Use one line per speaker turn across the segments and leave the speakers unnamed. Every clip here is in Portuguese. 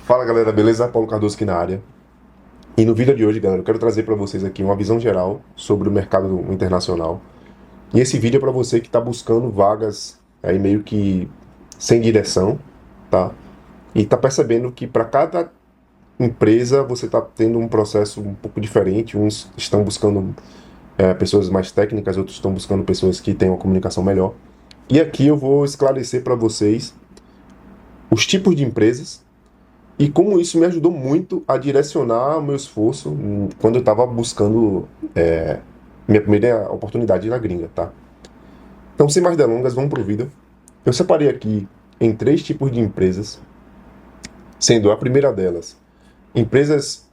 Fala galera, beleza? Paulo Cardoso aqui na área. E no vídeo de hoje, galera, eu quero trazer para vocês aqui uma visão geral sobre o mercado internacional. E esse vídeo é para você que está buscando vagas aí meio que sem direção, tá? E está percebendo que para cada empresa você está tendo um processo um pouco diferente. Uns estão buscando pessoas mais técnicas, outros estão buscando pessoas que tenham uma comunicação melhor. E aqui eu vou esclarecer para vocês os tipos de empresas e como isso me ajudou muito a direcionar o meu esforço quando eu estava buscando minha primeira oportunidade na gringa, tá? Então, sem mais delongas, vamos pro vídeo. Eu separei aqui em três tipos de empresas, sendo a primeira delas empresas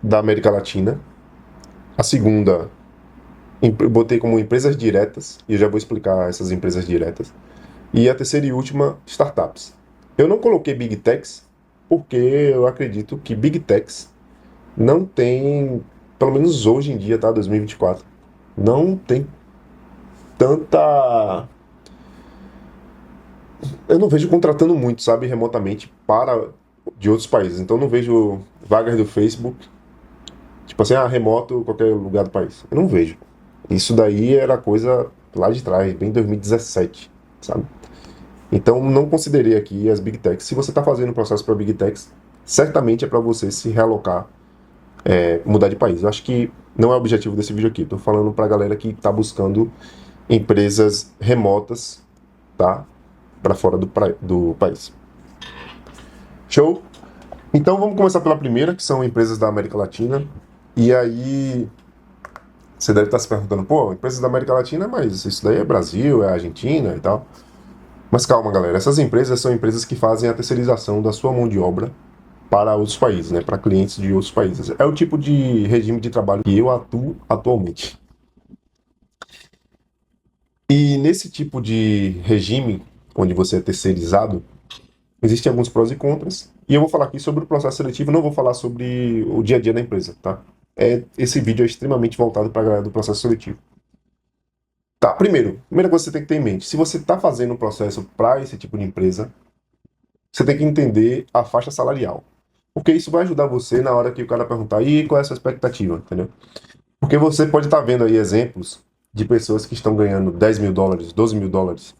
da América Latina, a segunda eu botei como empresas diretas, e eu já vou explicar essas empresas diretas, e a terceira e última, startups. Eu não coloquei Big Techs, porque eu acredito que Big Techs não tem, pelo menos hoje em dia, tá? 2024, não tem tanta. Eu não vejo contratando muito, sabe, remotamente para de outros países. Então eu não vejo vagas do Facebook, tipo assim, remoto qualquer lugar do país. Eu não vejo. Isso daí era coisa lá de trás, bem 2017, sabe? Então não considerei aqui as Big Techs. Se você está fazendo o processo para Big Techs, certamente é para você se realocar, mudar de país. Eu acho que não é o objetivo desse vídeo aqui. Estou falando para a galera que está buscando empresas remotas, tá? Para fora do país. Show? Então vamos começar pela primeira, que são empresas da América Latina. E aí você deve estar se perguntando, pô, empresas da América Latina, mas isso daí é Brasil, é Argentina e tal. Mas calma, galera, essas empresas são empresas que fazem a terceirização da sua mão de obra para outros países, né, para clientes de outros países. É o tipo de regime de trabalho que eu atuo atualmente. E nesse tipo de regime, onde você é terceirizado, existem alguns prós e contras. E eu vou falar aqui sobre o processo seletivo, não vou falar sobre o dia a dia da empresa, tá? Esse vídeo é extremamente voltado para a galera do processo seletivo. Tá, primeira coisa que você tem que ter em mente, se você está fazendo um processo para esse tipo de empresa, você tem que entender a faixa salarial. Porque isso vai ajudar você na hora que o cara perguntar, e qual é a sua expectativa, entendeu? Porque você pode estar vendo aí exemplos de pessoas que estão ganhando 10 mil dólares, 12 mil dólares,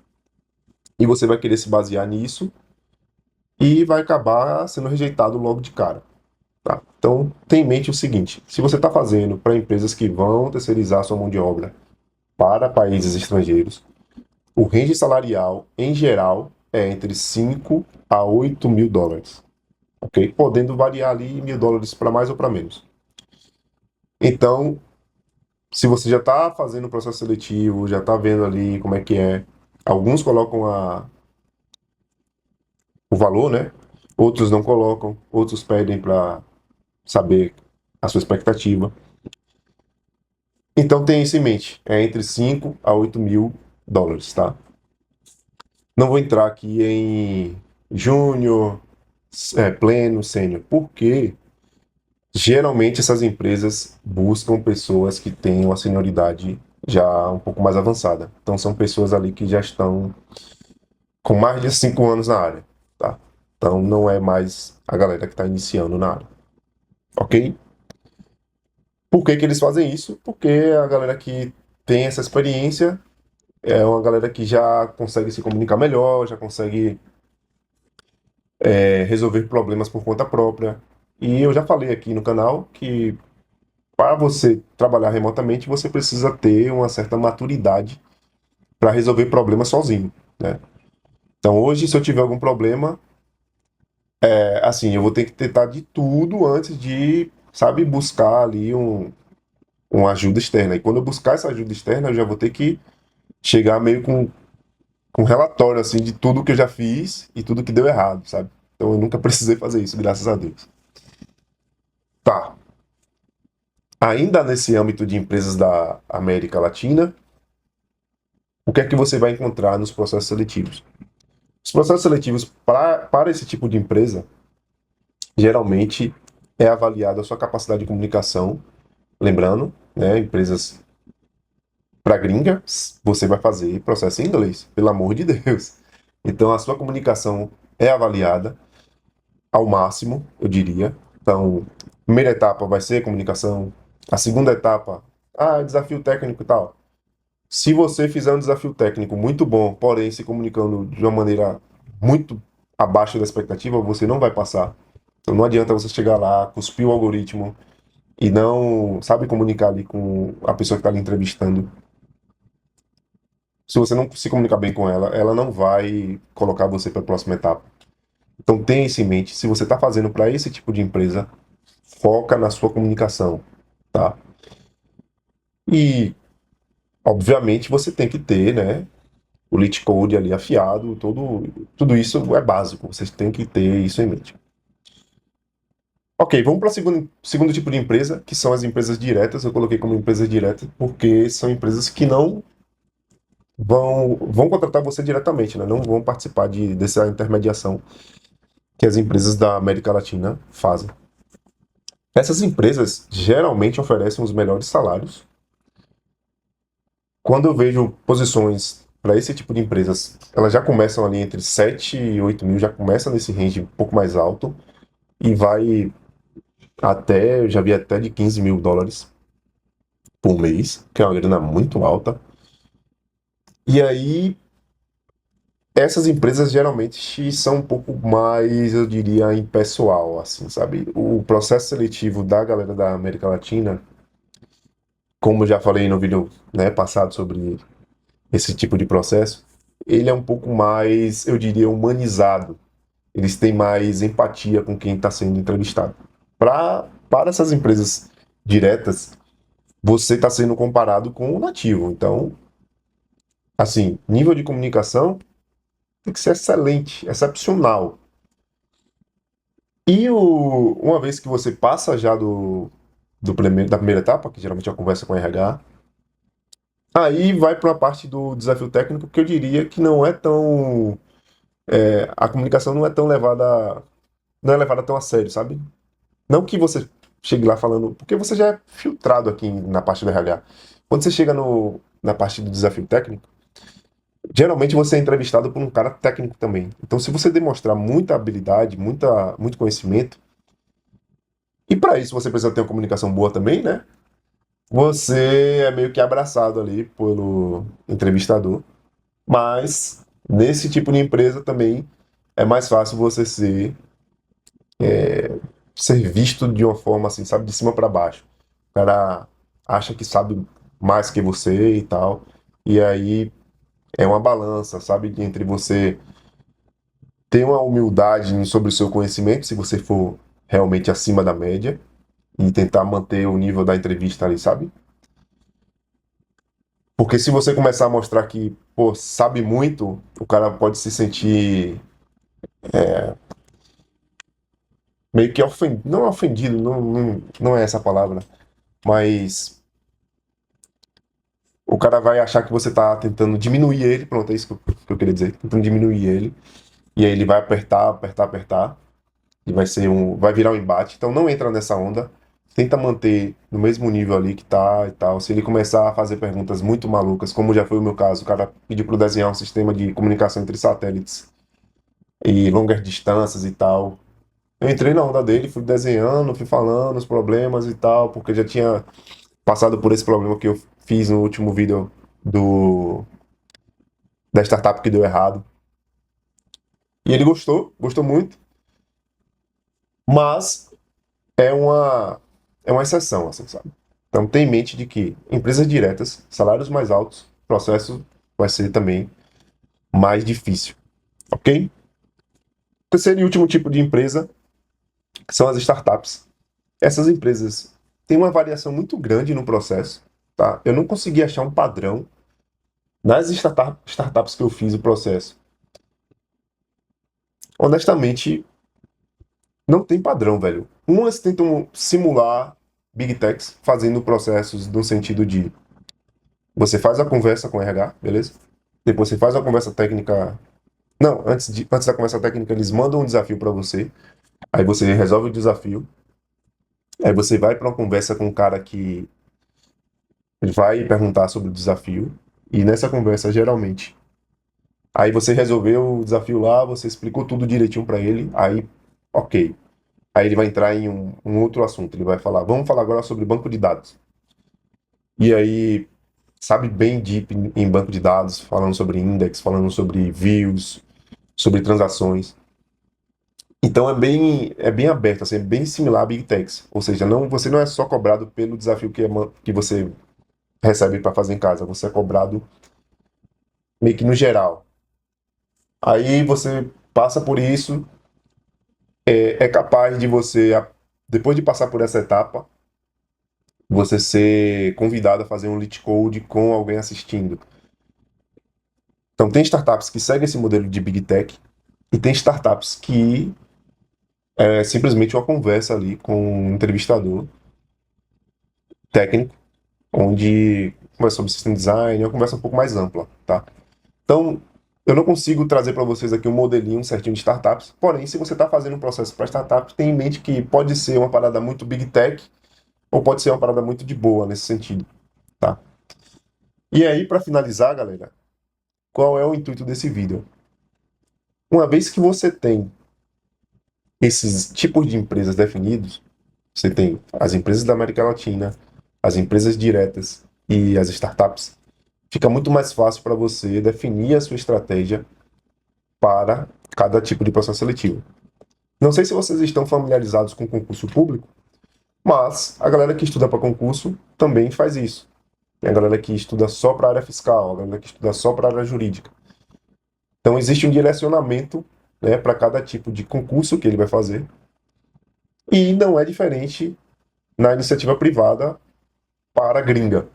e você vai querer se basear nisso e vai acabar sendo rejeitado logo de cara. Tá? Então, tenha em mente o seguinte: se você está fazendo para empresas que vão terceirizar sua mão de obra para países estrangeiros, o range salarial, em geral, é entre 5 a 8 mil dólares. Ok? Podendo variar ali mil dólares para mais ou para menos. Então, se você já está fazendo o processo seletivo, já está vendo ali como é que é, alguns colocam o valor, né? Outros não colocam, outros pedem para saber a sua expectativa. Então tenha isso em mente, é entre 5 a 8 mil dólares, tá? Não vou entrar aqui em júnior, pleno, sênior, porque geralmente essas empresas buscam pessoas que têm uma senioridade já um pouco mais avançada. Então são pessoas ali que já estão com mais de 5 anos na área, tá? Então não é mais a galera que está iniciando na área, ok? Por que que eles fazem isso? Porque a galera que tem essa experiência é uma galera que já consegue se comunicar melhor, já consegue resolver problemas por conta própria. E eu já falei aqui no canal que para você trabalhar remotamente, você precisa ter uma certa maturidade para resolver problemas sozinho, né? Então hoje, se eu tiver algum problema, assim, eu vou ter que tentar de tudo antes de, sabe, buscar ali uma ajuda externa. E quando eu buscar essa ajuda externa, eu já vou ter que chegar meio com um relatório, assim, de tudo que eu já fiz e tudo que deu errado, sabe? Então eu nunca precisei fazer isso, graças a Deus. Tá. Ainda nesse âmbito de empresas da América Latina, o que é que você vai encontrar nos processos seletivos? Os processos seletivos para esse tipo de empresa, geralmente é avaliada a sua capacidade de comunicação. Lembrando, né, empresas para gringa, você vai fazer processo em inglês, pelo amor de Deus. Então a sua comunicação é avaliada. ao máximo, eu diria. Então, a primeira etapa vai ser comunicação, a segunda etapa, desafio técnico e tal. Se você fizer um desafio técnico muito bom, porém se comunicando de uma maneira muito abaixo da expectativa, você não vai passar. Então não adianta você chegar lá, cuspir o algoritmo e não sabe comunicar ali com a pessoa que está lhe entrevistando. Se você não se comunicar bem com ela, ela não vai colocar você para a próxima etapa. Então tenha isso em mente. Se você está fazendo para esse tipo de empresa, foca na sua comunicação, tá? E, obviamente, você tem que ter, né, o Lit Code ali afiado, tudo isso é básico, vocês têm que ter isso em mente. Ok, vamos para o segundo tipo de empresa, que são as empresas diretas. Eu coloquei como empresas diretas porque são empresas que não vão contratar você diretamente, né? Não vão participar dessa intermediação que as empresas da América Latina fazem. Essas empresas geralmente oferecem os melhores salários. Quando eu vejo posições para esse tipo de empresas, elas já começam ali entre 7 e 8 mil, já começa nesse range um pouco mais alto e vai até, eu já vi até de 15 mil dólares por mês, que é uma grana muito alta. E aí, essas empresas geralmente são um pouco mais, eu diria, impessoal, assim, sabe? O processo seletivo da galera da América Latina, como eu já falei no vídeo, né, passado sobre esse tipo de processo, ele é um pouco mais, eu diria, humanizado. Eles têm mais empatia com quem está sendo entrevistado. Para essas empresas diretas, você está sendo comparado com o nativo. Então, assim, nível de comunicação tem que ser excelente, excepcional. E uma vez que você passa já da primeira etapa, que geralmente é a conversa com o RH, aí vai para a parte do desafio técnico, que eu diria que não é tão. A comunicação não é tão levada. Não é levada tão a sério, sabe? Não que você chegue lá falando. Porque você já é filtrado aqui na parte do RH. Quando você chega na parte do desafio técnico, geralmente você é entrevistado por um cara técnico também. Então, se você demonstrar muita habilidade, muito conhecimento, e para isso você precisa ter uma comunicação boa também, né? Você é meio que abraçado ali pelo entrevistador. Mas nesse tipo de empresa também é mais fácil você ser visto de uma forma assim, sabe, de cima para baixo. O cara acha que sabe mais que você e tal. E aí é uma balança, sabe, entre você ter uma humildade sobre o seu conhecimento, se você for realmente acima da média, e tentar manter o nível da entrevista ali, sabe? Porque se você começar a mostrar que, pô, sabe muito, o cara pode se sentir meio que ofendido, não ofendido, não é essa a palavra, mas o cara vai achar que você tá tentando diminuir ele, pronto, é isso que eu queria dizer, tentando diminuir ele, e aí ele vai apertar, apertar, apertar, e vai virar um embate. Então não entra nessa onda, tenta manter no mesmo nível ali que tá e tal. Se ele começar a fazer perguntas muito malucas, como já foi o meu caso, o cara pediu para eu desenhar um sistema de comunicação entre satélites e longas distâncias e tal. Eu entrei na onda dele, fui desenhando, fui falando os problemas e tal, porque já tinha passado por esse problema que eu fiz no último vídeo da startup que deu errado. E ele gostou muito, mas é uma exceção, assim, sabe? Então tem em mente de que empresas diretas, salários mais altos, processo vai ser também mais difícil, ok? Terceiro e último tipo de empresa são as startups. Essas empresas têm uma variação muito grande no processo, tá? Eu não consegui achar um padrão nas startups que eu fiz o processo. Honestamente, não tem padrão, velho. Umas tentam simular Big Techs, fazendo processos no sentido de você faz a conversa com o RH, beleza? Depois você faz a conversa técnica. Não, antes da conversa técnica, eles mandam um desafio para você. Aí você resolve o desafio. Aí você vai para uma conversa com um cara que vai perguntar sobre o desafio. E nessa conversa, geralmente, aí você resolveu o desafio lá, você explicou tudo direitinho para ele. Aí, Ok. Aí ele vai entrar em um outro assunto. Ele vai falar, vamos falar agora sobre banco de dados. E aí, sabe bem deep em banco de dados, falando sobre index, falando sobre views, sobre transações. Então é bem aberto, assim, é bem similar a Big Techs. Ou seja, você não é só cobrado pelo desafio que você recebe para fazer em casa, você é cobrado meio que no geral. Aí você passa por isso, é capaz de você, depois de passar por essa etapa, você ser convidado a fazer um lead code com alguém assistindo. Então tem startups que seguem esse modelo de Big Tech e tem startups que é simplesmente uma conversa ali com um entrevistador técnico, onde conversa sobre system design, é uma conversa um pouco mais ampla, tá? Então, eu não consigo trazer para vocês aqui um modelinho certinho de startups, porém, se você está fazendo um processo para startups, tenha em mente que pode ser uma parada muito big tech ou pode ser uma parada muito de boa nesse sentido, tá? E aí, para finalizar, galera, qual é o intuito desse vídeo? Uma vez que você tem esses tipos de empresas definidos, você tem as empresas da América Latina, as empresas diretas e as startups, fica muito mais fácil para você definir a sua estratégia para cada tipo de processo seletivo. Não sei se vocês estão familiarizados com concurso público, mas a galera que estuda para concurso também faz isso. Tem a galera que estuda só para a área fiscal, a galera que estuda só para a área jurídica. Então existe um direcionamento, né, para cada tipo de concurso que ele vai fazer. E não é diferente na iniciativa privada para a gringa.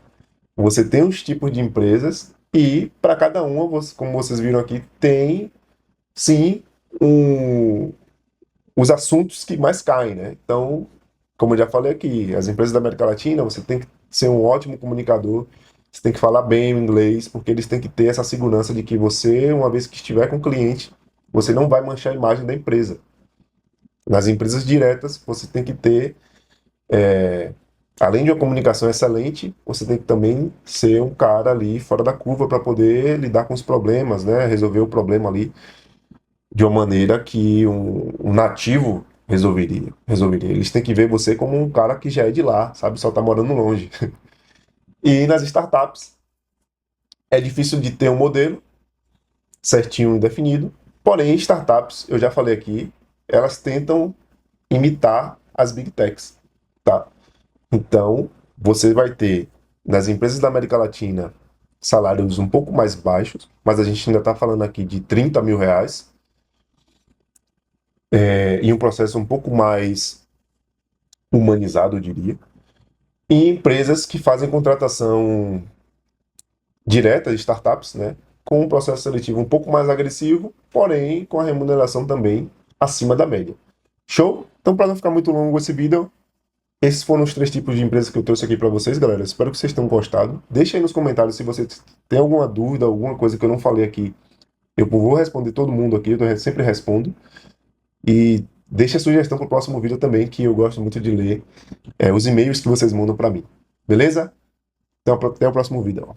Você tem os tipos de empresas e para cada uma, como vocês viram aqui, tem sim os assuntos que mais caem, né? Então, como eu já falei aqui, as empresas da América Latina, você tem que ser um ótimo comunicador, você tem que falar bem o inglês, porque eles têm que ter essa segurança de que você, uma vez que estiver com o cliente, você não vai manchar a imagem da empresa. Nas empresas diretas, você tem que ter, além de uma comunicação excelente, você tem que também ser um cara ali fora da curva para poder lidar com os problemas, né? Resolver o problema ali de uma maneira que um nativo resolveria. Eles têm que ver você como um cara que já é de lá, sabe? Só tá morando longe. E nas startups, é difícil de ter um modelo certinho e definido. Porém, startups, eu já falei aqui, elas tentam imitar as big techs, tá? Então, você vai ter nas empresas da América Latina salários um pouco mais baixos, mas a gente ainda está falando aqui de 30 mil reais, e um processo um pouco mais humanizado, eu diria. E empresas que fazem contratação direta de startups, né, com um processo seletivo um pouco mais agressivo, porém com a remuneração também acima da média. Show? Então, para não ficar muito longo esse vídeo, esses foram os 3 tipos de empresas que eu trouxe aqui para vocês, galera. Espero que vocês tenham gostado. Deixe aí nos comentários se você tem alguma dúvida, alguma coisa que eu não falei aqui. Eu vou responder todo mundo aqui, eu sempre respondo. E deixe a sugestão para o próximo vídeo também, que eu gosto muito de ler os e-mails que vocês mandam para mim. Beleza? Até o próximo vídeo.